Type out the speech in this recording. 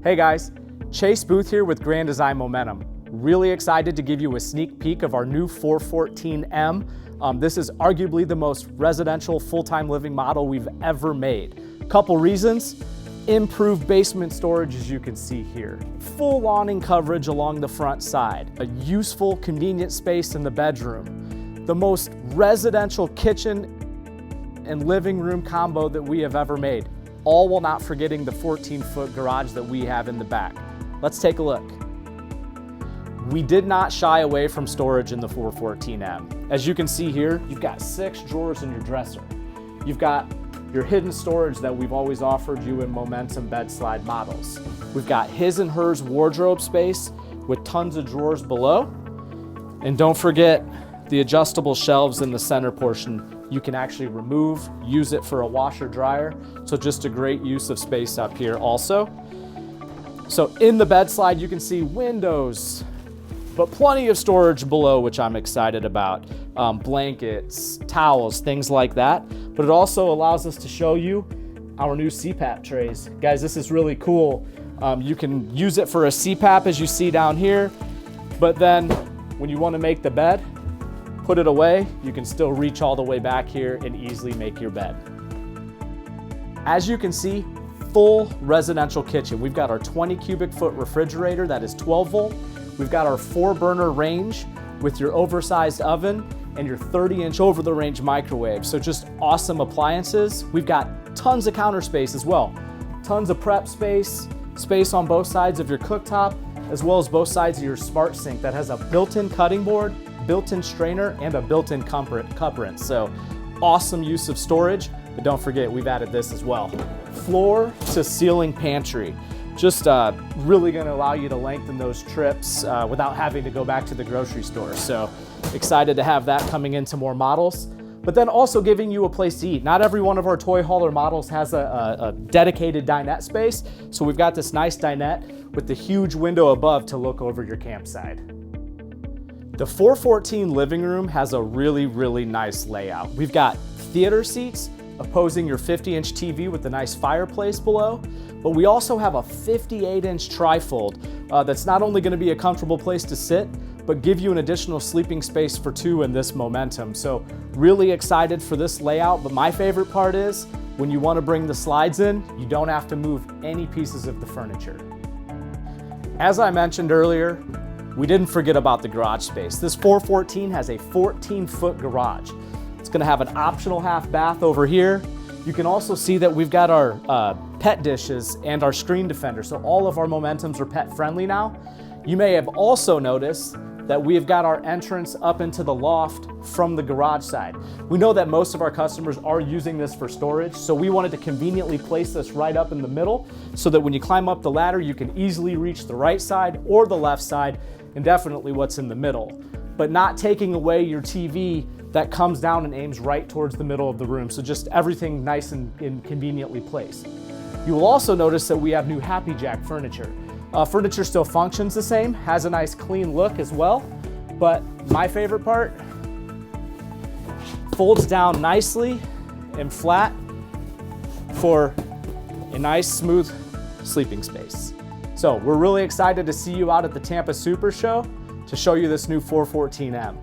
Hey guys, Chase Booth here with Grand Design Momentum. Really excited to give you a sneak peek of our new 414M. This is arguably the most residential full-time living model we've ever made. Couple reasons: improved basement storage, as you can see here, full awning coverage along the front side, a useful, convenient space in the bedroom, the most residential kitchen and living room combo that we have ever made, all while not forgetting the 14-foot garage that we have in the back. Let's take a look. We did not shy away from storage in the 414M. As you can see here, you've got 6 drawers in your dresser. You've got your hidden storage that we've always offered you in Momentum bed slide models. We've got his and hers wardrobe space with tons of drawers below. And don't forget the adjustable shelves in the center portion. You can actually remove, use it for a washer dryer. So just a great use of space up here also. So in the bed slide, you can see windows, but plenty of storage below, which I'm excited about. Blankets, towels, things like that. But it also allows us to show you our new CPAP trays. Guys, this is really cool. You can use it for a CPAP, as you see down here, but then when you want to make the bed, put it away, you can still reach all the way back here and easily make your bed. As you can see, full residential kitchen. We've got our 20 cubic foot refrigerator that is 12 volt. We've got our 4-burner range with your oversized oven and your 30-inch over-the-range microwave. So just awesome appliances. We've got tons of counter space as well. Tons of prep space, space on both sides of your cooktop, as well as both sides of your smart sink that has a built-in cutting board, built-in strainer, and a built-in cup rinse. So awesome use of storage, but don't forget we've added this as well. Floor to ceiling pantry. Just really gonna allow you to lengthen those trips without having to go back to the grocery store. So excited to have that coming into more models, but then also giving you a place to eat. Not every one of our toy hauler models has a dedicated dinette space. So we've got this nice dinette with the huge window above to look over your campsite. The 414 living room has a really, really nice layout. We've got theater seats opposing your 50-inch TV with a nice fireplace below, but we also have a 58-inch trifold that's not only gonna be a comfortable place to sit, but give you an additional sleeping space for 2 in this Momentum. So really excited for this layout, but my favorite part is when you wanna bring the slides in, you don't have to move any pieces of the furniture. As I mentioned earlier, we didn't forget about the garage space. This 414 has a 14-foot garage. It's gonna have an optional half bath over here. You can also see that we've got our pet dishes and our screen defender. So all of our Momentums are pet friendly now. You may have also noticed that we have got our entrance up into the loft from the garage side. We know that most of our customers are using this for storage, so we wanted to conveniently place this right up in the middle so that when you climb up the ladder, you can easily reach the right side or the left side, and definitely what's in the middle, but not taking away your TV that comes down and aims right towards the middle of the room. So just everything nice and conveniently placed. You will also notice that we have new Happy Jack furniture. Furniture still functions the same, has a nice clean look as well, but my favorite part, folds down nicely and flat for a nice smooth sleeping space. So we're really excited to see you out at the Tampa Super Show to show you this new 414M.